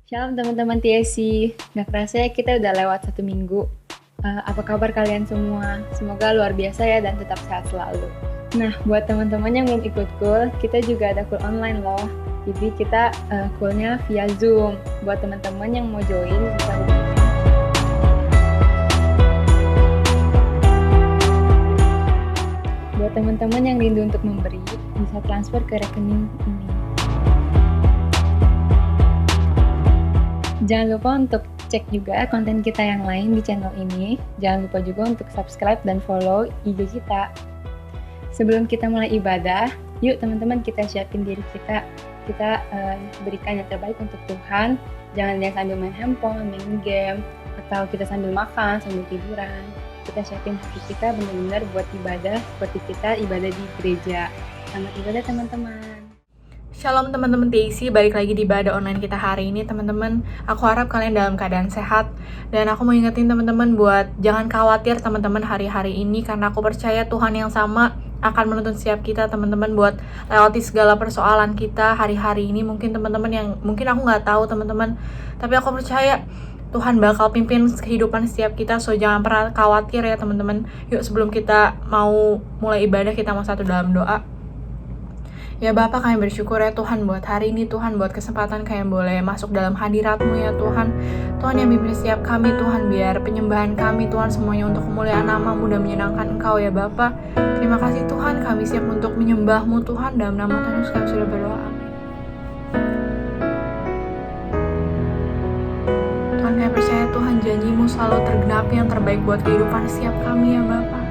Shalom teman-teman TSC, nggak kerasa ya kita udah lewat 1 minggu. Apa kabar kalian semua? Semoga luar biasa ya dan tetap sehat selalu. Nah, buat teman-teman yang belum ikut cool, kita juga ada cool online loh. Jadi kita coolnya via Zoom. Buat teman-teman yang mau join, bisa hubungi. Buat teman-teman yang rindu untuk memberi, bisa transfer ke rekening ini. Jangan lupa untuk cek juga konten kita yang lain di channel ini. Jangan lupa juga untuk subscribe dan follow IG kita. Sebelum kita mulai ibadah, yuk teman-teman kita siapin diri kita. Kita berikan yang terbaik untuk Tuhan. Jangan yang sambil main handphone, main game, atau kita sambil makan, sambil tiduran. Kita siapin hati kita benar-benar buat ibadah seperti kita ibadah di gereja. Selamat ibadah teman-teman. Shalom teman-teman TIC, balik lagi di ibadah online kita hari ini teman-teman. Aku harap kalian dalam keadaan sehat. Dan aku mau ingetin teman-teman buat jangan khawatir teman-teman hari-hari ini. Karena aku percaya Tuhan yang sama akan menuntun setiap kita teman-teman buat lewati segala persoalan kita hari-hari ini. Mungkin teman-teman yang, mungkin aku gak tahu teman-teman, tapi aku percaya Tuhan bakal pimpin kehidupan setiap kita. So jangan pernah khawatir ya teman-teman. Yuk sebelum kita mau mulai ibadah, kita mau satu dalam doa. Ya Bapa, kami bersyukur ya Tuhan buat hari ini, Tuhan buat kesempatan kami boleh masuk dalam hadirat-Mu ya Tuhan. Tuhan yang pimpin setiap kami Tuhan, biar penyembahan kami Tuhan semuanya untuk kemuliaan nama-Mu dan menyenangkan Engkau ya Bapa. Terima kasih Tuhan, kami siap untuk menyembah-Mu Tuhan. Dalam nama Tuhan Yesus kami sudah berdoa, amin. Tuhan, kami percaya Tuhan janji-Mu selalu tergenapi yang terbaik buat kehidupan setiap kami ya Bapa.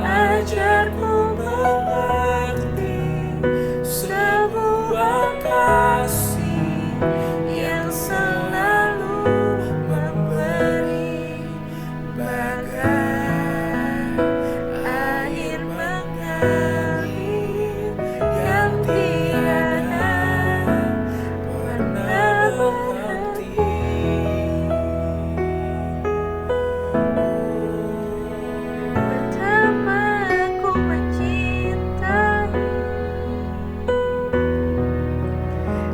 ajarku mengerti sebuah kasih yang selalu memberi, bagai air mengalir yang tiada pernah berhenti. Betapa aku mencintai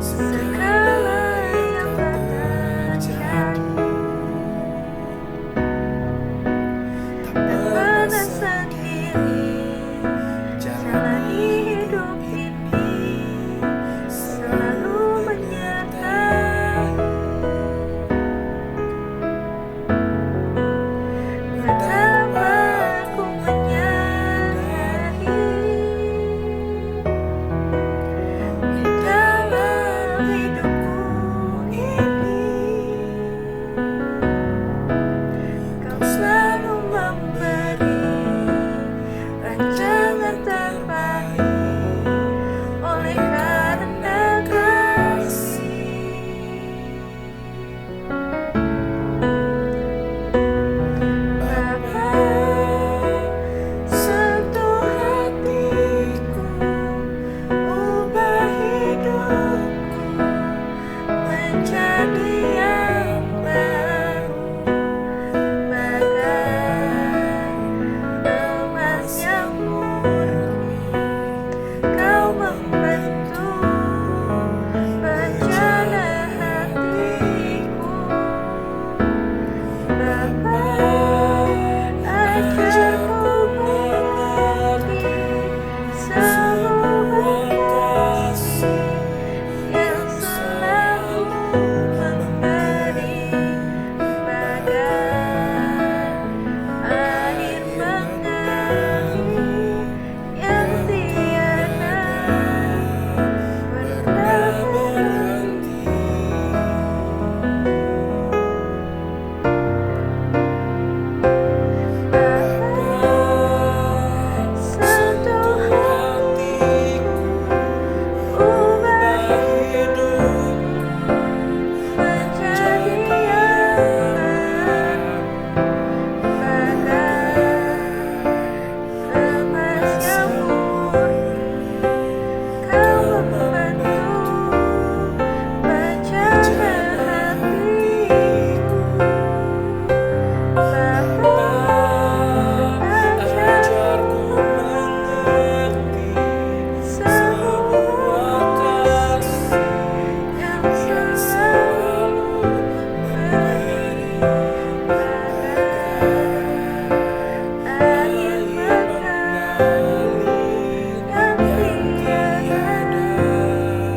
segala yang terjadi, tak pernah sendiri jalani hidup ini, selalu menyertai. Betapa aku menyadari di dalam hidupku ini, kau selalu memberi rancangan terbaik oleh karena kasih. Bapa, sentuh hatiku, ubah hidupku menjadi yang baru, bagai emas yang murni. Kau membentuk rencana hatiku. Bapa, ajarku mengerti sebuah kasih yang selalu memberi, bagai air mengalir yang tiada pernah berhenti. Sentuh hatiku, ubah hidupku menjadi yang baru, bagai emas yang murni. Kau membentuk rencana hatiku. Bapa, ajarku mengerti sebuah kasih yang selalu memberi, bagai air mengalir yang tiada pernah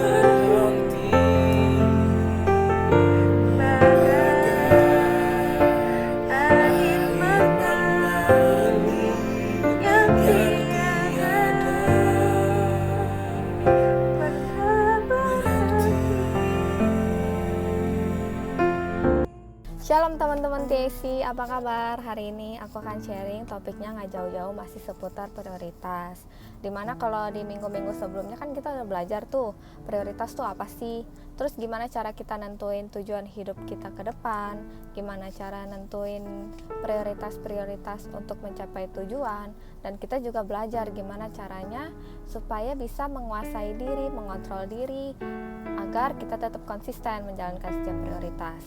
berhenti, bagai air mengalir yang tiada pernah berhenti, bagai air mengalir yang tiada pernah berhenti. Shalom teman-teman TSC, apa kabar? Hari ini aku akan sharing topiknya nggak jauh-jauh, masih seputar prioritas. Dimana kalau di minggu-minggu sebelumnya kan kita udah belajar tuh prioritas tuh apa sih, terus gimana cara kita nentuin tujuan hidup kita ke depan, gimana cara nentuin prioritas-prioritas untuk mencapai tujuan, dan kita juga belajar gimana caranya supaya bisa menguasai diri, mengontrol diri agar kita tetap konsisten menjalankan setiap prioritas.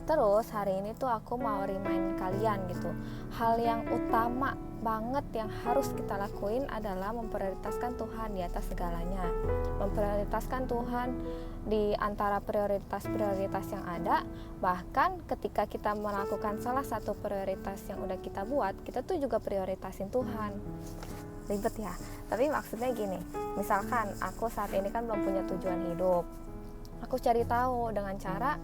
Terus hari ini tuh aku mau remind kalian gitu, hal yang utama banget yang harus kita lakuin adalah memprioritaskan Tuhan di atas segalanya. Memprioritaskan Tuhan di antara prioritas-prioritas yang ada. Bahkan ketika kita melakukan salah satu prioritas yang udah kita buat, kita tuh juga prioritasin Tuhan. Ribet ya, tapi maksudnya gini, misalkan aku saat ini kan belum punya tujuan hidup, aku cari tahu dengan cara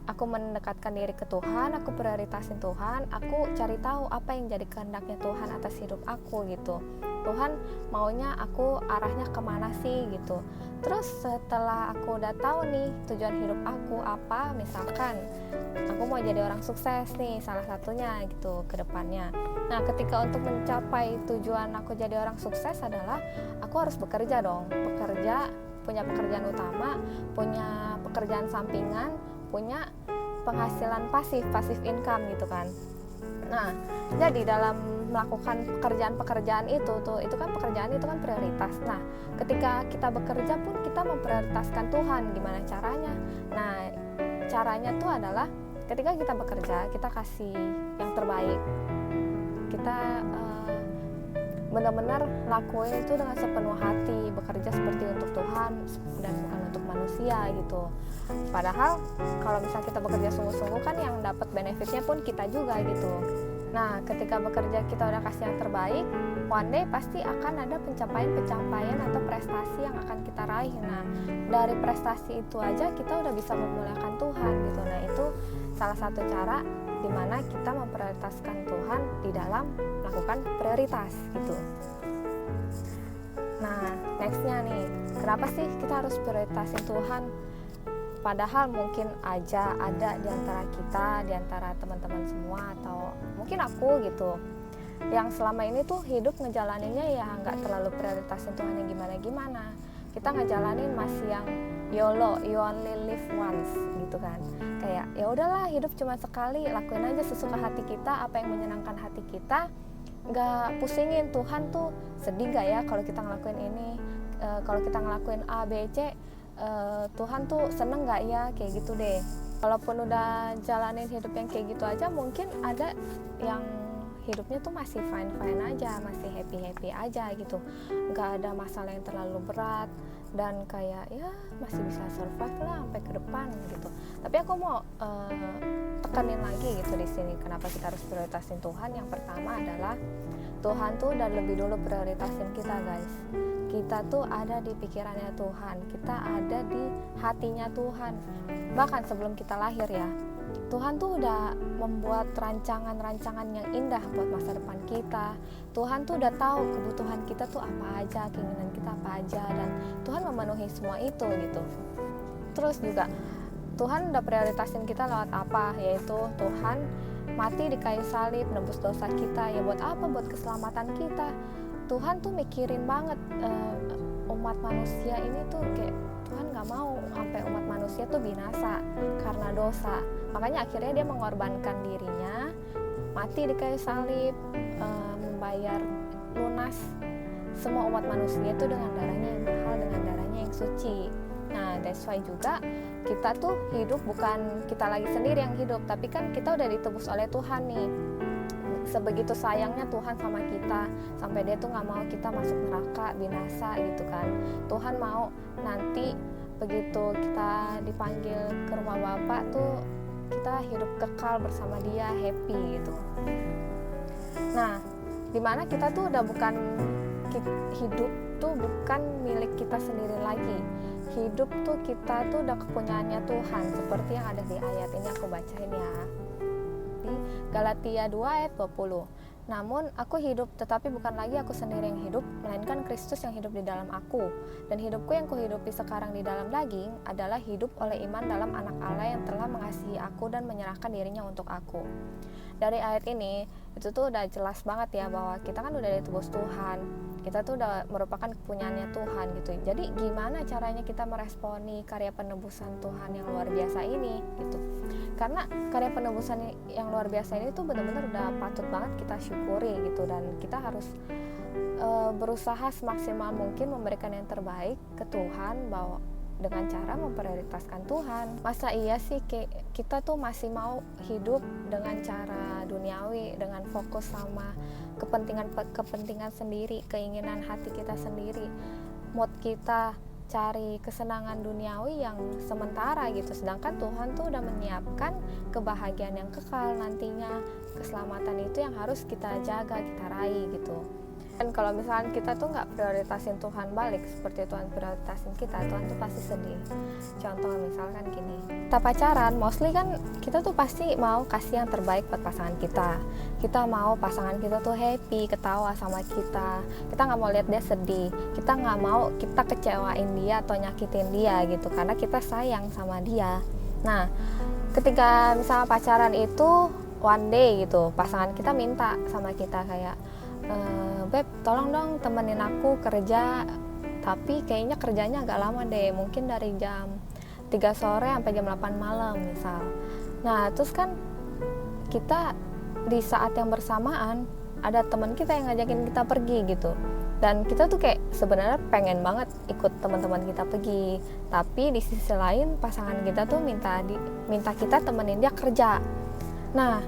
aku mendekatkan diri ke Tuhan, aku prioritasin Tuhan, aku cari tahu apa yang jadi kehendaknya Tuhan atas hidup aku gitu. Tuhan maunya aku arahnya kemana sih gitu. Terus setelah aku udah tahu nih tujuan hidup aku apa, misalkan aku mau jadi orang sukses nih salah satunya gitu ke depannya. Nah ketika untuk mencapai tujuan aku jadi orang sukses adalah aku harus bekerja dong, punya pekerjaan utama, punya pekerjaan sampingan, punya penghasilan passive income gitu kan. Nah, jadi dalam melakukan pekerjaan itu kan pekerjaan itu kan prioritas. Nah, ketika kita bekerja pun kita memprioritaskan Tuhan. Gimana caranya? Nah, caranya tuh adalah ketika kita bekerja, kita kasih yang terbaik. Kita benar-benar lakuin itu dengan sepenuh hati, bekerja seperti untuk Tuhan dan bukan untuk manusia gitu. Padahal kalau misalnya kita bekerja sungguh-sungguh kan yang dapat benefitnya pun kita juga gitu. Nah ketika bekerja kita udah kasih yang terbaik, one day pasti akan ada pencapaian atau prestasi yang akan kita raih. Nah dari prestasi itu aja kita udah bisa memuliakan Tuhan gitu. Nah itu salah satu cara dimana kita memprioritaskan Tuhan di dalam melakukan prioritas gitu. Nah nextnya nih, kenapa sih kita harus prioritasin Tuhan? Padahal mungkin aja ada di antara kita, di antara teman-teman semua atau mungkin aku gitu, yang selama ini tuh hidup ngejalaninnya ya nggak terlalu prioritasin Tuhan yang gimana-gimana. Kita ngejalanin masih yang YOLO, you only live once gitu kan. Kayak ya udahlah hidup cuma sekali, lakuin aja sesuka hati kita, apa yang menyenangkan hati kita. Nggak pusingin Tuhan tuh sedih gak ya kalau kita ngelakuin ini, kalau kita ngelakuin A, B, C, Tuhan tuh seneng gak ya, kayak gitu deh. Walaupun udah jalanin hidup yang kayak gitu aja, mungkin ada yang hidupnya tuh masih fine aja, masih happy aja gitu, nggak ada masalah yang terlalu berat dan kayak ya masih bisa survive lah sampai ke depan gitu. Tapi aku mau tekanin lagi gitu di sini, kenapa kita harus prioritasin Tuhan. Yang pertama adalah Tuhan tuh udah lebih dulu prioritasin kita guys. Kita tuh ada di pikirannya Tuhan, kita ada di hatinya Tuhan. Bahkan sebelum kita lahir ya, Tuhan tuh udah membuat rancangan-rancangan yang indah buat masa depan kita. Tuhan tuh udah tahu kebutuhan kita tuh apa aja, keinginan kita apa aja, dan Tuhan memenuhi semua itu gitu. Terus juga Tuhan udah prioritasin kita lewat apa, yaitu Tuhan mati di kayu salib, nebus dosa kita. Ya buat apa? Buat keselamatan kita. Tuhan tuh mikirin banget umat manusia ini tuh, kayak Tuhan gak mau sampai umat manusia tuh binasa karena dosa. Makanya akhirnya dia mengorbankan dirinya, mati di kayu salib, membayar lunas semua umat manusia itu dengan darahnya yang mahal, dengan darahnya yang suci. Nah that's why juga kita tuh hidup bukan kita lagi sendiri yang hidup, tapi kan kita udah ditebus oleh Tuhan nih. Sebegitu sayangnya Tuhan sama kita, sampai dia tuh gak mau kita masuk neraka, binasa gitu kan. Tuhan mau nanti begitu kita dipanggil ke rumah Bapa tuh kita hidup kekal bersama dia, happy gitu. Nah dimana kita tuh udah bukan, hidup tuh bukan milik kita sendiri lagi. Hidup tuh kita tuh udah kepunyaannya Tuhan, seperti yang ada di ayat ini aku bacain ya, di Galatia 2 ayat 20. Namun aku hidup, tetapi bukan lagi aku sendiri yang hidup, melainkan Kristus yang hidup di dalam aku. Dan hidupku yang kuhidupi sekarang di dalam daging adalah hidup oleh iman dalam Anak Allah yang telah mengasihi aku dan menyerahkan dirinya untuk aku. Dari ayat ini, itu tuh udah jelas banget ya bahwa kita kan udah ditebus Tuhan. Kita tuh udah merupakan kepunyaannya Tuhan gitu. Jadi gimana caranya kita meresponi karya penebusan Tuhan yang luar biasa ini gitu. Karena karya penebusan yang luar biasa ini tuh benar-benar udah patut banget kita syukuri gitu, dan kita harus berusaha semaksimal mungkin memberikan yang terbaik ke Tuhan bahwa dengan cara memprioritaskan Tuhan. Masa iya sih kita tuh masih mau hidup dengan cara duniawi, dengan fokus sama kepentingan sendiri, keinginan hati kita sendiri, mood kita cari kesenangan duniawi yang sementara gitu. Sedangkan Tuhan tuh udah menyiapkan kebahagiaan yang kekal nantinya, keselamatan itu yang harus kita jaga, kita raih gitu. Dan kalau misalnya kita tuh nggak prioritasin Tuhan balik seperti Tuhan prioritasin kita, Tuhan tuh pasti sedih. Contoh misalkan gini, kita pacaran, mostly kan kita tuh pasti mau kasih yang terbaik buat pasangan kita. Kita mau pasangan kita tuh happy, ketawa sama kita. Kita nggak mau lihat dia sedih. Kita nggak mau kita kecewain dia atau nyakitin dia gitu, karena kita sayang sama dia. Nah, ketika misalnya pacaran itu one day gitu, pasangan kita minta sama kita kayak, Beb, tolong dong temenin aku kerja, tapi kayaknya kerjanya agak lama deh, mungkin dari jam 3 sore sampai jam 8 malam misal. Nah, terus kan kita di saat yang bersamaan ada teman kita yang ngajakin kita pergi gitu. Dan kita tuh kayak sebenarnya pengen banget ikut teman-teman kita pergi, tapi di sisi lain pasangan kita tuh minta kita temenin dia kerja. Nah,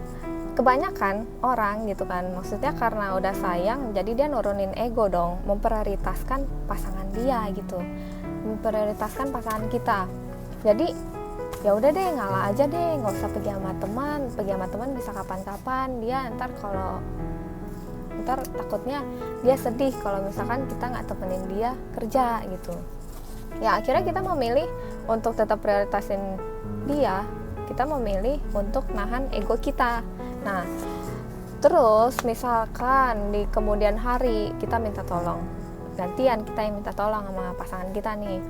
kebanyakan orang gitu kan, maksudnya karena udah sayang jadi dia nurunin ego dong, memprioritaskan pasangan dia gitu, memprioritaskan pasangan kita. Jadi ya udah deh, ngalah aja deh, nggak usah pergi sama teman bisa kapan-kapan, dia ntar takutnya dia sedih kalau misalkan kita nggak temenin dia kerja gitu. Ya akhirnya kita memilih untuk tetap prioritasin dia, kita memilih untuk nahan ego kita. Nah, terus misalkan di kemudian hari kita minta tolong, gantian kita yang minta tolong sama pasangan kita nih,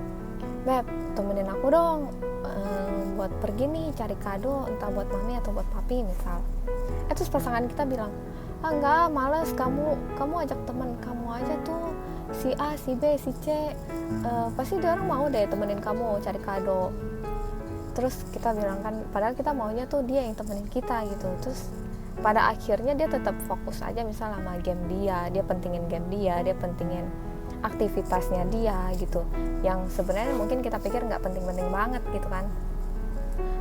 Beb, temenin aku dong buat pergi nih cari kado, entah buat mami atau buat papi misal. Terus pasangan kita bilang, enggak, males, kamu ajak teman kamu aja tuh, si A, si B, si C, pasti dia orang mau deh temenin kamu cari kado. Terus kita bilang kan, padahal kita maunya tuh dia yang temenin kita gitu. Terus pada akhirnya dia tetap fokus aja misal sama game dia pentingin game dia pentingin aktivitasnya dia gitu, yang sebenarnya mungkin kita pikir nggak penting-penting banget gitu kan.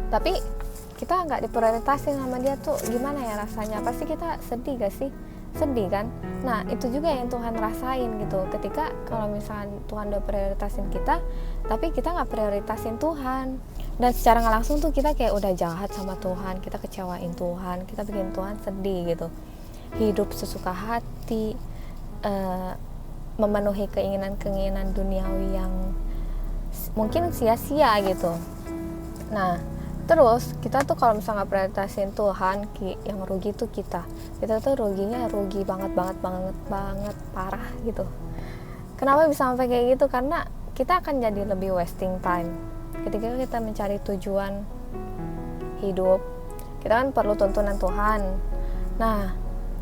Tapi kita nggak diprioritasin sama dia tuh gimana ya rasanya, pasti kita sedih gak sih? Sedih kan? Nah itu juga yang Tuhan rasain gitu, ketika kalau misalnya Tuhan udah prioritasin kita tapi kita nggak prioritasin Tuhan, dan secara nggak langsung tuh kita kayak udah jahat sama Tuhan, kita kecewain Tuhan, kita bikin Tuhan sedih gitu, hidup sesuka hati, memenuhi keinginan-keinginan duniawi yang mungkin sia-sia gitu. Nah terus kita tuh kalau misalnya nggak prioritasin Tuhan, yang rugi tuh kita tuh ruginya rugi banget parah gitu. Kenapa bisa sampai kayak gitu? Karena kita akan jadi lebih wasting time ketika kita mencari tujuan hidup. Kita kan perlu tuntunan Tuhan. Nah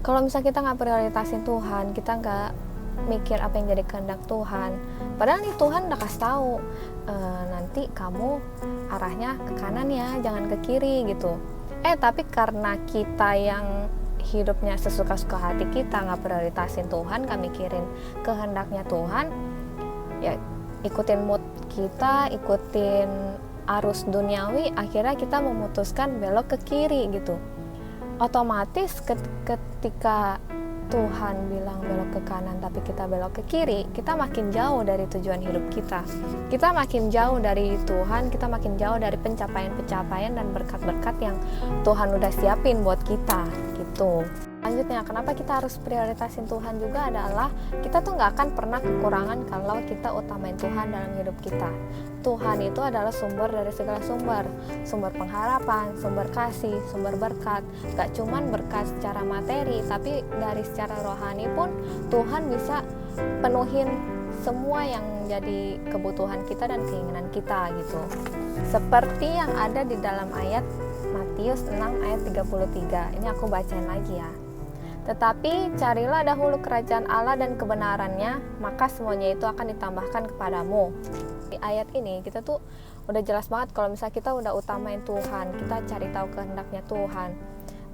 kalau misalnya kita nggak prioritasin Tuhan, kita nggak mikir apa yang jadi kehendak Tuhan, padahal nih Tuhan udah kasih tahu, nanti kamu arahnya ke kanan ya, jangan ke kiri gitu. Tapi karena kita yang hidupnya sesuka-suka hati kita, nggak prioritasin Tuhan, nggak mikirin kehendaknya Tuhan, ya ikutin mood kita, ikutin arus duniawi, akhirnya kita memutuskan belok ke kiri gitu. Otomatis ketika Tuhan bilang belok ke kanan tapi kita belok ke kiri, kita makin jauh dari tujuan hidup kita. Kita makin jauh dari Tuhan, kita makin jauh dari pencapaian dan berkat-berkat yang Tuhan udah siapin buat kita gitu. Selanjutnya, kenapa kita harus prioritasin Tuhan juga adalah kita tuh gak akan pernah kekurangan kalau kita utamain Tuhan dalam hidup kita. Tuhan itu adalah sumber dari segala sumber pengharapan, sumber kasih, sumber berkat. Gak cuman berkat secara materi, tapi dari secara rohani pun Tuhan bisa penuhin semua yang jadi kebutuhan kita dan keinginan kita gitu. Seperti yang ada di dalam ayat Matius 6 ayat 33. Ini aku bacain lagi ya. Tetapi carilah dahulu kerajaan Allah dan kebenarannya, maka semuanya itu akan ditambahkan kepadamu. Di ayat ini kita tuh udah jelas banget kalau misalnya kita udah utamain Tuhan, kita cari tahu kehendaknya Tuhan,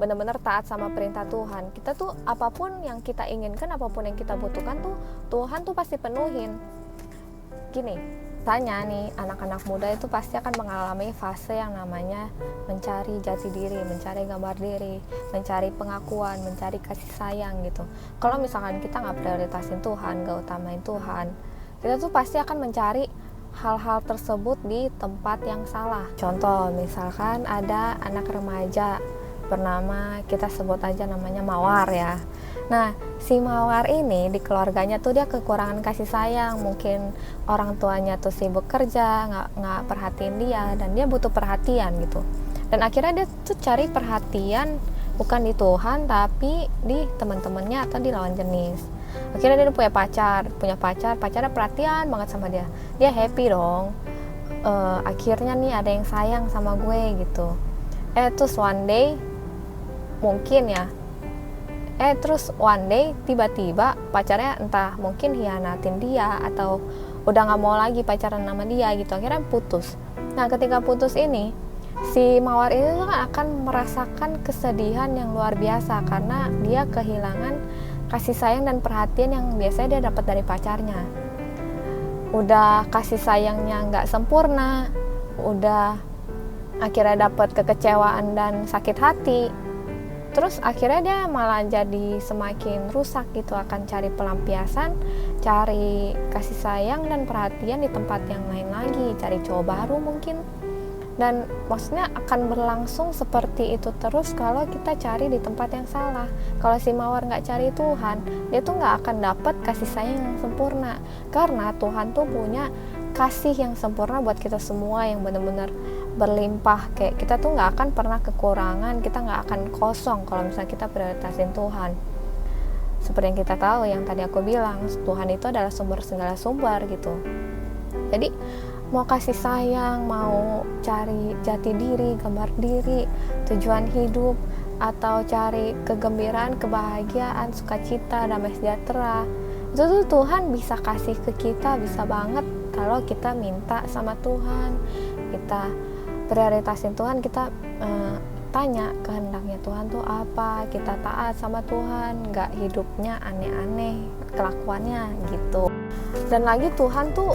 benar-benar taat sama perintah Tuhan, kita tuh apapun yang kita inginkan, apapun yang kita butuhkan tuh Tuhan tuh pasti penuhin. Gini, tanya nih, anak-anak muda itu pasti akan mengalami fase yang namanya mencari jati diri, mencari gambar diri, mencari pengakuan, mencari kasih sayang gitu. Kalau misalkan kita nggak prioritasin Tuhan, nggak utamain Tuhan, kita tuh pasti akan mencari hal-hal tersebut di tempat yang salah. Contoh, misalkan ada anak remaja bernama, kita sebut aja namanya Mawar ya. Nah, si Mawar ini di keluarganya tuh dia kekurangan kasih sayang, mungkin orang tuanya tuh sibuk kerja, nggak perhatiin dia, dan dia butuh perhatian gitu. Dan akhirnya dia tuh cari perhatian bukan di Tuhan tapi di teman-temannya atau di lawan jenis. Akhirnya dia punya pacar, pacarnya perhatian banget sama dia, dia happy dong. Akhirnya nih ada yang sayang sama gue gitu. Terus one day mungkin ya, terus one day tiba-tiba pacarnya entah mungkin hianatin dia atau udah nggak mau lagi pacaran sama dia gitu, akhirnya putus. Nah ketika putus ini, si Mawar ini tuh kan akan merasakan kesedihan yang luar biasa karena dia kehilangan kasih sayang dan perhatian yang biasanya dia dapat dari pacarnya. Udah kasih sayangnya nggak sempurna, udah akhirnya dapat kekecewaan dan sakit hati. Terus akhirnya dia malah jadi semakin rusak gitu, akan cari pelampiasan, cari kasih sayang dan perhatian di tempat yang lain lagi, cari cowok baru mungkin. Dan maksudnya akan berlangsung seperti itu terus kalau kita cari di tempat yang salah. Kalau si Mawar nggak cari Tuhan, dia tuh nggak akan dapat kasih sayang yang sempurna, karena Tuhan tuh punya kasih yang sempurna buat kita semua yang benar-benar berlimpah. Kayak kita tuh nggak akan pernah kekurangan, kita nggak akan kosong kalau misalnya kita prioritasin Tuhan. Seperti yang kita tahu, yang tadi aku bilang, Tuhan itu adalah sumber segala sumber gitu. Jadi mau kasih sayang, mau cari jati diri, gambar diri, tujuan hidup, atau cari kegembiraan, kebahagiaan, sukacita, damai sejahtera, itu tuh Tuhan bisa kasih ke kita, bisa banget kalau kita minta sama Tuhan, kita prioritasin Tuhan, kita tanya kehendaknya Tuhan tuh apa, kita taat sama Tuhan, nggak hidupnya aneh-aneh kelakuannya gitu. Dan lagi Tuhan tuh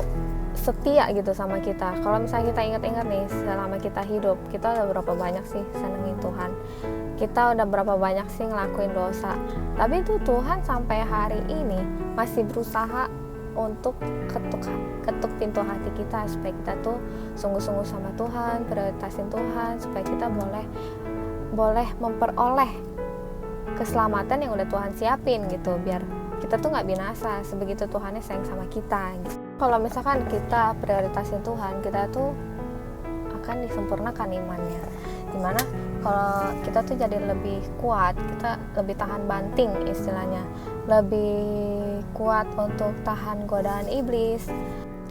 setia gitu sama kita. Kalau misalnya kita ingat-ingat nih, selama kita hidup, kita udah berapa banyak sih senengin Tuhan, kita udah berapa banyak sih ngelakuin dosa, tapi itu Tuhan sampai hari ini masih berusaha untuk ketuk pintu hati kita supaya kita tuh sungguh-sungguh sama Tuhan, prioritasin Tuhan, supaya kita boleh memperoleh keselamatan yang udah Tuhan siapin gitu, biar kita tuh nggak binasa. Sebegitu Tuhannya sayang sama kita gitu. Kalau misalkan kita prioritasin Tuhan, kita tuh akan disempurnakan imannya, dimana kalau kita tuh jadi lebih kuat, kita lebih tahan banting istilahnya, lebih kuat untuk tahan godaan iblis,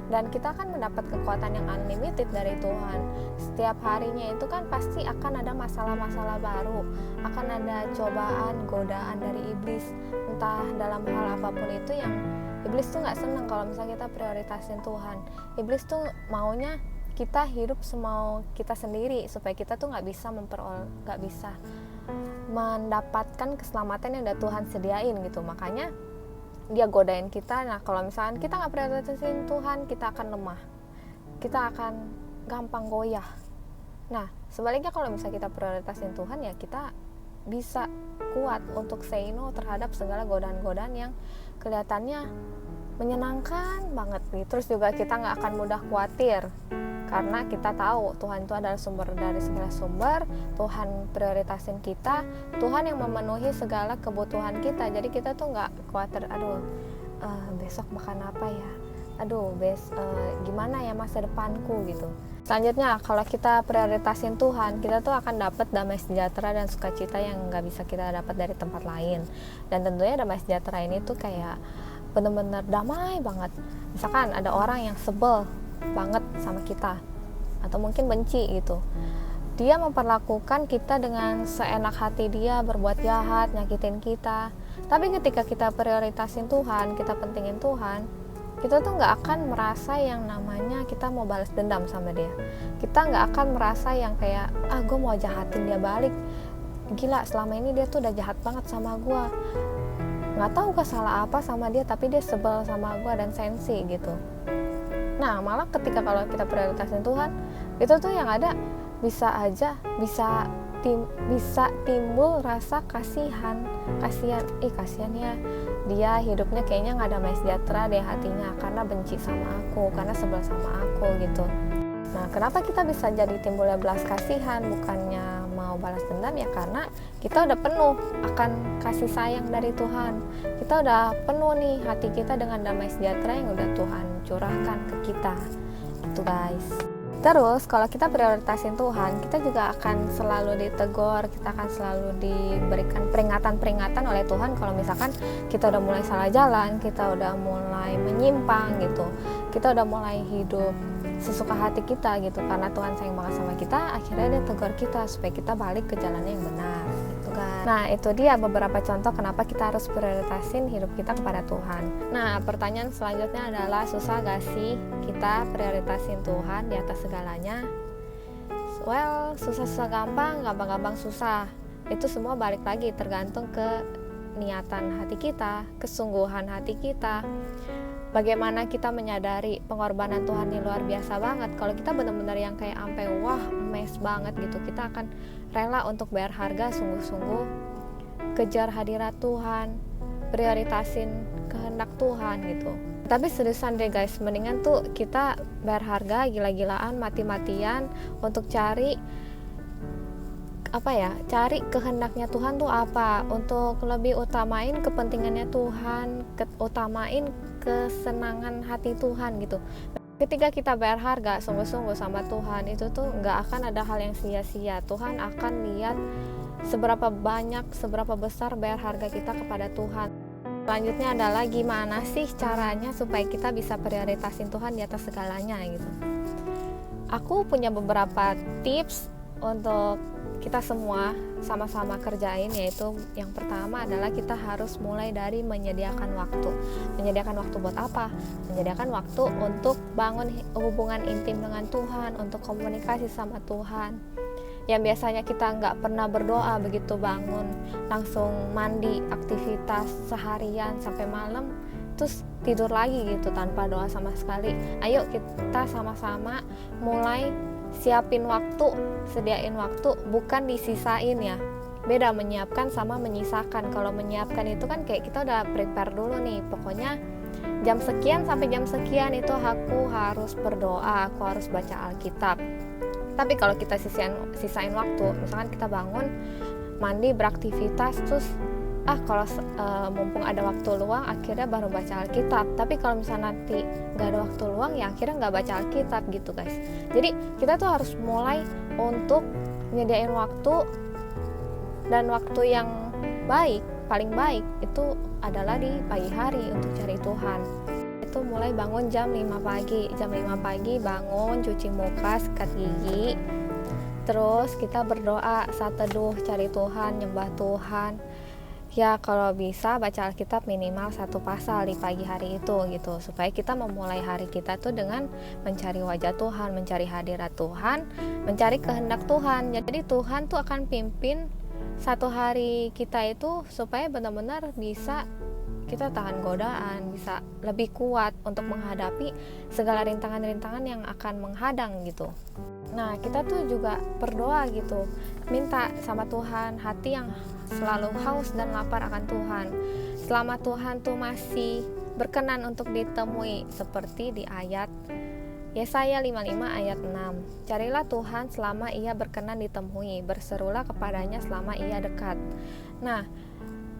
dan kita akan mendapat kekuatan yang unlimited dari Tuhan. Setiap harinya itu kan pasti akan ada masalah-masalah baru, akan ada cobaan, godaan dari iblis, entah dalam hal apapun itu yang iblis tuh nggak seneng kalau misalnya kita prioritasin Tuhan. Iblis tuh maunya kita hidup semau kita sendiri supaya kita tuh nggak bisa mendapatkan keselamatan yang udah Tuhan sediain gitu. Makanya dia godain kita. Nah kalau misalkan kita nggak prioritasin Tuhan, kita akan lemah, kita akan gampang goyah. Nah sebaliknya kalau misalnya kita prioritasin Tuhan, ya kita bisa kuat untuk say no terhadap segala godaan-godaan yang kelihatannya menyenangkan banget nih. Terus juga kita nggak akan mudah khawatir karena kita tahu Tuhan itu adalah sumber dari segala sumber. Tuhan prioritasin kita, Tuhan yang memenuhi segala kebutuhan kita. Jadi kita tuh nggak khawatir, besok makan apa ya, gimana ya masa depanku gitu. Selanjutnya kalau kita prioritasin Tuhan, kita tuh akan dapat damai sejahtera dan sukacita yang nggak bisa kita dapat dari tempat lain. Dan tentunya damai sejahtera ini tuh kayak benar-benar damai banget. Misalkan ada orang yang sebel banget sama kita atau mungkin benci gitu, dia memperlakukan kita dengan seenak hati dia, berbuat jahat, nyakitin kita. Tapi ketika kita prioritasin Tuhan, kita pentingin Tuhan, kita tuh nggak akan merasa yang namanya kita mau balas dendam sama dia. Kita nggak akan merasa yang kayak gue mau jahatin dia balik, gila selama ini dia tuh udah jahat banget sama gue, nggak tahu gue salah apa sama dia, tapi dia sebel sama gue dan sensi gitu. Nah malah ketika kalau kita prioritasin Tuhan, itu tuh yang ada bisa timbul rasa kasihan ya, dia hidupnya kayaknya nggak damai sejahtera deh hatinya karena benci sama aku, karena sebel sama aku gitu. Nah kenapa kita bisa jadi timbulnya belas kasihan, bukannya mau balas dendam ya karena kita udah penuh akan kasih sayang dari Tuhan. Kita udah penuh nih hati kita dengan damai sejahtera yang udah Tuhan curahkan ke kita. Itu guys. Terus kalau kita prioritasin Tuhan, kita juga akan selalu ditegur, kita akan selalu diberikan peringatan-peringatan oleh Tuhan kalau misalkan kita udah mulai salah jalan, kita udah mulai menyimpang gitu, kita udah mulai hidup sesuka hati kita gitu, karena Tuhan sayang banget sama kita, akhirnya dia tegur kita supaya kita balik ke jalan yang benar gitu kan. Nah itu dia beberapa contoh kenapa kita harus prioritasin hidup kita kepada Tuhan. Nah pertanyaan selanjutnya adalah, susah gak sih kita prioritasin Tuhan di atas segalanya? Well, susah-susah gampang, gampang-gampang susah. Itu semua balik lagi tergantung ke niatan hati kita, kesungguhan hati kita. Bagaimana kita menyadari pengorbanan Tuhan ini luar biasa banget. Kalau kita benar-benar yang kayak ampe wah emes banget gitu, kita akan rela untuk bayar harga sungguh-sungguh, kejar hadirat Tuhan, prioritasin kehendak Tuhan gitu. Tapi seriusan deh guys, mendingan tuh kita bayar harga gila-gilaan, mati-matian untuk cari cari kehendaknya Tuhan tuh apa, untuk lebih utamain kepentingannya Tuhan, utamain kesenangan hati Tuhan gitu. Ketika kita bayar harga sungguh-sungguh sama Tuhan, itu tuh nggak akan ada hal yang sia-sia. Tuhan akan lihat seberapa banyak, seberapa besar bayar harga kita kepada Tuhan. Selanjutnya adalah gimana sih caranya supaya kita bisa prioritasin Tuhan di atas segalanya gitu. Aku punya beberapa tips untuk kita semua sama-sama kerjain, yaitu yang pertama adalah kita harus mulai dari menyediakan waktu. Menyediakan waktu buat apa? Menyediakan waktu untuk bangun hubungan intim dengan Tuhan, untuk komunikasi sama Tuhan. Yang biasanya kita nggak pernah berdoa, begitu bangun langsung mandi, aktivitas seharian sampai malam, terus tidur lagi gitu tanpa doa sama sekali. Ayo kita sama-sama mulai siapin waktu, sediain waktu, bukan disisain ya. Beda menyiapkan sama menyisakan. Kalau menyiapkan itu kan kayak kita udah prepare dulu nih, pokoknya jam sekian sampai jam sekian itu aku harus berdoa, aku harus baca Alkitab. Tapi kalau kita sisain waktu, misalkan kita bangun, mandi, beraktivitas, terus kalau mumpung ada waktu luang akhirnya baru baca Alkitab. Tapi kalau misalnya nanti gak ada waktu luang ya akhirnya gak baca Alkitab gitu guys. Jadi kita tuh harus mulai untuk nyediain waktu, dan waktu yang baik, paling baik itu adalah di pagi hari untuk cari Tuhan. Itu mulai bangun jam 5 pagi. Jam 5 pagi bangun, cuci muka, sikat gigi, terus kita berdoa, saat teduh, cari Tuhan, nyembah Tuhan. Ya kalau bisa baca Alkitab minimal 1 pasal di pagi hari itu gitu, supaya kita memulai hari kita tuh dengan mencari wajah Tuhan, mencari hadirat Tuhan, mencari kehendak Tuhan. Jadi Tuhan tuh akan pimpin satu hari kita itu supaya benar-benar bisa kita tahan godaan, bisa lebih kuat untuk menghadapi segala rintangan-rintangan yang akan menghadang gitu. Nah kita tuh juga berdoa gitu, minta sama Tuhan hati yang selalu haus dan lapar akan Tuhan. Selama Tuhan tuh masih berkenan untuk ditemui, seperti di ayat Yesaya 55 ayat 6. Carilah Tuhan selama ia berkenan ditemui, berserulah kepadanya selama ia dekat. Nah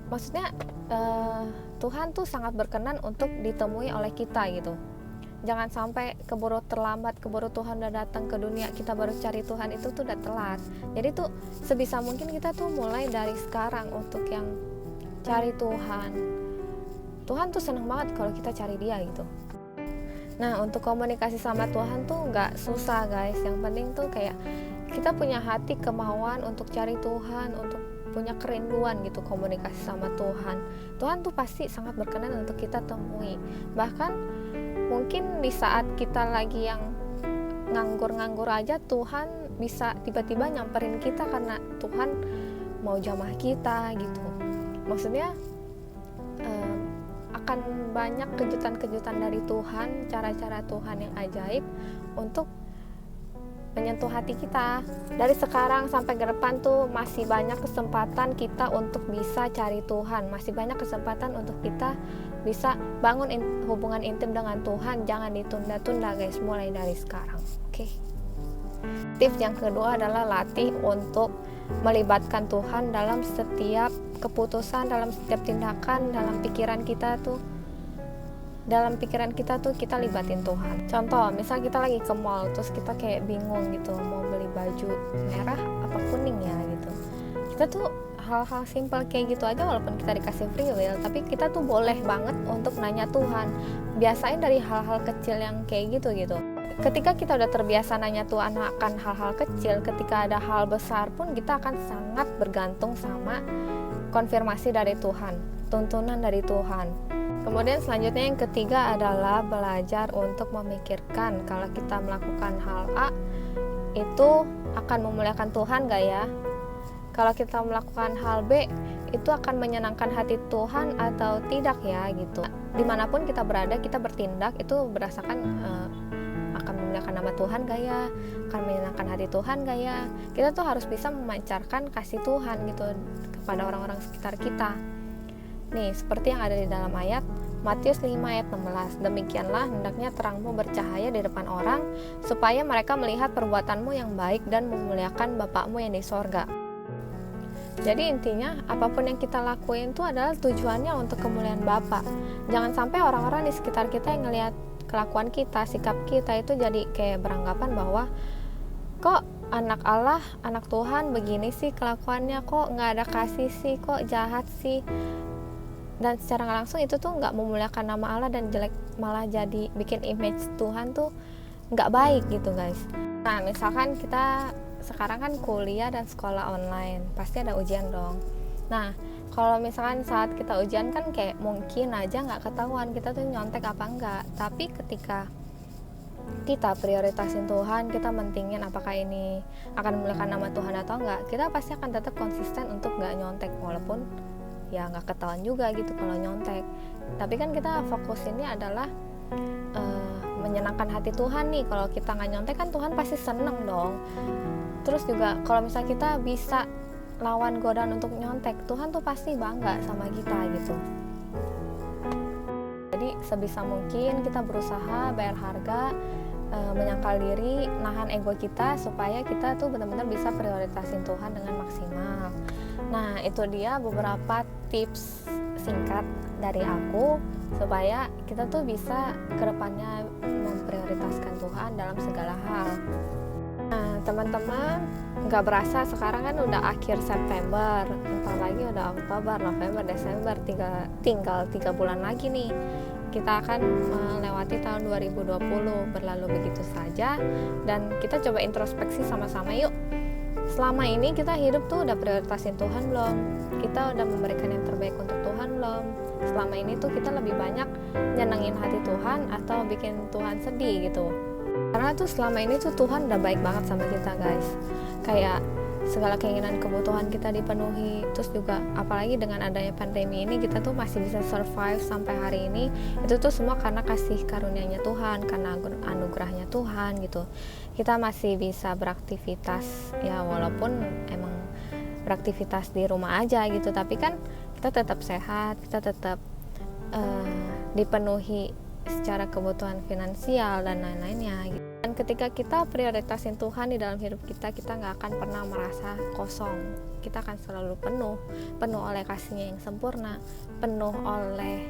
maksudnya Tuhan tuh sangat berkenan untuk ditemui oleh kita gitu. Jangan sampai keburu terlambat, keburu Tuhan udah datang ke dunia, kita baru cari Tuhan, itu tuh udah telat. Jadi tuh sebisa mungkin kita tuh mulai dari sekarang untuk yang cari Tuhan. Tuhan tuh seneng banget kalau kita cari dia gitu. Nah untuk komunikasi sama Tuhan tuh gak susah guys. Yang penting tuh kayak kita punya hati kemauan untuk cari Tuhan, untuk punya kerinduan gitu komunikasi sama Tuhan. Tuhan tuh pasti sangat berkenan untuk kita temui. Bahkan mungkin di saat kita lagi yang nganggur-nganggur aja, Tuhan bisa tiba-tiba nyamperin kita karena Tuhan mau jamah kita gitu. Maksudnya akan banyak kejutan-kejutan dari Tuhan, cara-cara Tuhan yang ajaib untuk menyentuh hati kita. Dari sekarang sampai ke depan tuh masih banyak kesempatan kita untuk bisa cari Tuhan, masih banyak kesempatan untuk kita bisa bangun hubungan intim dengan Tuhan. Jangan ditunda-tunda guys, mulai dari sekarang. Oke. Tips yang kedua adalah latih untuk melibatkan Tuhan dalam setiap keputusan, dalam setiap tindakan, dalam pikiran kita tuh kita libatin Tuhan. Contoh, misal kita lagi ke mall, terus kita kayak bingung gitu mau beli baju merah apa kuning ya gitu. Kita tuh hal-hal simpel kayak gitu aja, walaupun kita dikasih free will, tapi kita tuh boleh banget untuk nanya Tuhan. Biasain dari hal-hal kecil yang kayak gitu. Ketika kita udah terbiasa nanya Tuhan akan hal-hal kecil, ketika ada hal besar pun kita akan sangat bergantung sama konfirmasi dari Tuhan, tuntunan dari Tuhan. Kemudian selanjutnya yang ketiga adalah belajar untuk memikirkan kalau kita melakukan hal A itu akan memuliakan Tuhan gak ya? Kalau kita melakukan hal B itu akan menyenangkan hati Tuhan atau tidak ya gitu. Dimanapun kita berada, kita bertindak itu berdasarkan akan memuliakan nama Tuhan gak ya? Akan menyenangkan hati Tuhan gak ya? Kita tuh harus bisa memancarkan kasih Tuhan gitu kepada orang-orang sekitar kita. Nih, seperti yang ada di dalam ayat Matius 5 ayat 16. Demikianlah hendaknya terangmu bercahaya di depan orang, supaya mereka melihat perbuatanmu yang baik dan memuliakan Bapakmu yang di sorga. Jadi intinya, apapun yang kita lakuin itu adalah tujuannya untuk kemuliaan Bapa. Jangan sampai orang-orang di sekitar kita yang ngelihat kelakuan kita, sikap kita itu jadi kayak beranggapan bahwa kok anak Allah, anak Tuhan begini sih kelakuannya, kok nggak ada kasih sih, kok jahat sih. Dan secara nggak langsung itu tuh nggak memuliakan nama Allah dan jelek, malah jadi bikin image Tuhan tuh nggak baik gitu guys. Nah misalkan kita sekarang kan kuliah dan sekolah online, pasti ada ujian dong. Nah kalau misalkan saat kita ujian kan kayak mungkin aja nggak ketahuan kita tuh nyontek apa enggak, tapi ketika kita prioritasin Tuhan, kita mentingin apakah ini akan memuliakan nama Tuhan atau enggak, kita pasti akan tetap konsisten untuk nggak nyontek, walaupun ya nggak ketahuan juga gitu kalau nyontek. Tapi kan kita fokusinnya adalah menyenangkan hati Tuhan nih. Kalau kita nggak nyontek kan Tuhan pasti seneng dong. Terus juga kalau misalnya kita bisa lawan godaan untuk nyontek, Tuhan tuh pasti bangga sama kita gitu. Jadi sebisa mungkin kita berusaha bayar harga, menyangkal diri, nahan ego kita supaya kita tuh benar-benar bisa prioritasin Tuhan dengan maksimal. Nah itu dia beberapa tips singkat dari aku supaya kita tuh bisa kedepannya memprioritaskan Tuhan dalam segala hal. Nah teman-teman, nggak berasa sekarang kan udah akhir September, entar lagi udah Oktober, November, Desember, tinggal 3 bulan lagi nih kita akan melewati tahun 2020 berlalu begitu saja. Dan kita coba introspeksi sama-sama yuk. Selama ini kita hidup tuh udah prioritasin Tuhan belum? Kita udah memberikan yang terbaik untuk Tuhan belum? Selama ini tuh kita lebih banyak nyenengin hati Tuhan atau bikin Tuhan sedih gitu? Karena tuh selama ini tuh Tuhan udah baik banget sama kita guys. Kayak segala keinginan kebutuhan kita dipenuhi. Terus juga apalagi dengan adanya pandemi ini kita tuh masih bisa survive sampai hari ini. Itu tuh semua karena kasih karunia-Nya Tuhan, karena anugerahnya Tuhan gitu. Kita masih bisa beraktivitas ya, walaupun emang beraktivitas di rumah aja gitu, tapi kan kita tetap sehat, kita tetap dipenuhi secara kebutuhan finansial dan lain-lainnya gitu. Dan ketika kita prioritasin Tuhan di dalam hidup kita, kita nggak akan pernah merasa kosong. Kita akan selalu penuh oleh kasih-Nya yang sempurna, penuh oleh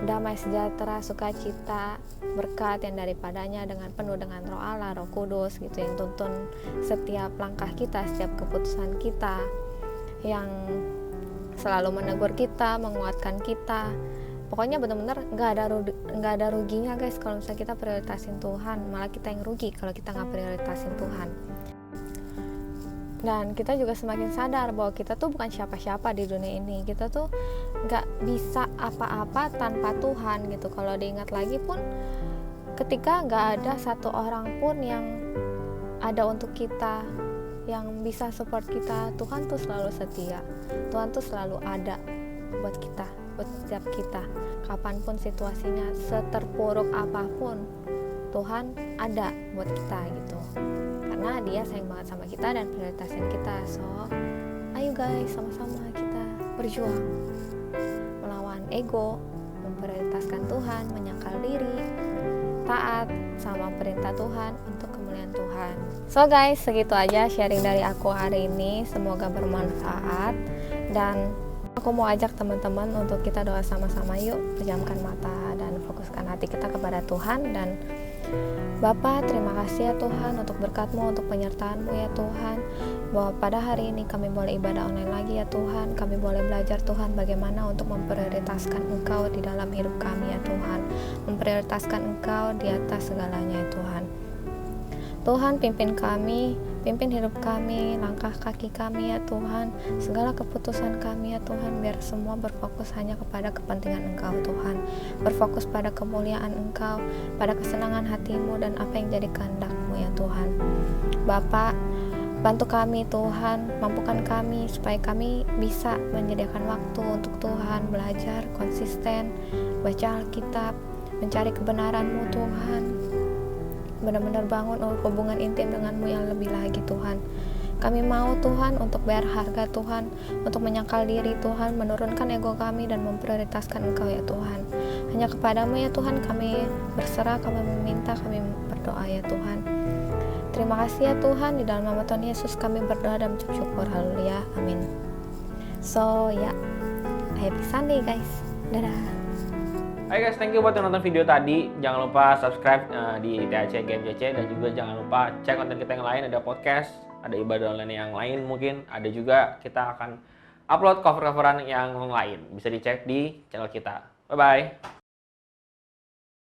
damai sejahtera, sukacita, berkat yang daripadanya, dengan penuh dengan Roh Allah, Roh Kudus gitu, yang tuntun setiap langkah kita, setiap keputusan kita, yang selalu menegur kita, menguatkan kita. Pokoknya benar-benar nggak ada ruginya guys kalau misalnya kita prioritasin Tuhan, malah kita yang rugi kalau kita nggak prioritasin Tuhan. Dan kita juga semakin sadar bahwa kita tuh bukan siapa-siapa di dunia ini, kita tuh nggak bisa apa-apa tanpa Tuhan gitu. Kalau diingat lagi pun, ketika nggak ada satu orang pun yang ada untuk kita, yang bisa support kita, Tuhan tuh selalu setia, Tuhan tuh selalu ada buat kita, buat setiap kita, kapanpun situasinya, seterpuruk apapun, Tuhan ada buat kita gitu, karena Dia sayang banget sama kita dan prioritasin kita. So, ayo guys, sama-sama kita berjuang melawan ego, memprioritaskan Tuhan, menyangkal diri, taat sama perintah Tuhan untuk kemuliaan kemuliaan Tuhan. So guys, segitu aja sharing dari aku hari ini, semoga bermanfaat. Dan aku mau ajak teman-teman untuk kita doa sama-sama yuk, pejamkan mata dan fokuskan hati kita kepada Tuhan. Dan Bapa, terima kasih ya Tuhan untuk berkat-Mu, untuk penyertaan-Mu ya Tuhan, bahwa pada hari ini kami boleh ibadah online lagi ya Tuhan. Kami boleh belajar Tuhan bagaimana untuk memprioritaskan Engkau di dalam hidup kami ya Tuhan, memprioritaskan Engkau di atas segalanya ya Tuhan. Tuhan, pimpin kami, pimpin hidup kami, langkah kaki kami ya Tuhan, segala keputusan kami ya Tuhan, biar semua berfokus hanya kepada kepentingan Engkau Tuhan, berfokus pada kemuliaan Engkau, pada kesenangan hati-Mu dan apa yang jadi kehendak-Mu ya Tuhan. Bapa, bantu kami Tuhan, mampukan kami supaya kami bisa menyediakan waktu untuk Tuhan, belajar konsisten, baca Alkitab, mencari kebenaran-Mu Tuhan, benar-benar bangun hubungan intim dengan-Mu yang lebih lagi Tuhan. Kami mau Tuhan untuk bayar harga Tuhan, untuk menyangkal diri Tuhan, menurunkan ego kami dan memprioritaskan Engkau ya Tuhan. Hanya kepadamu ya Tuhan kami berserah, kami meminta, kami berdoa ya Tuhan. Terima kasih ya Tuhan, di dalam nama Tuhan Yesus kami berdoa dan mengucap syukur. Haleluya, amin. So ya, happy Sunday guys, dadah. Hai guys, thank you buat yang nonton video tadi. Jangan lupa subscribe di THC Game CC, dan juga jangan lupa cek konten kita yang lain. Ada podcast, ada ibadah online yang lain mungkin. Ada juga kita akan upload cover-coveran yang lain. Bisa dicek di channel kita. Bye-bye.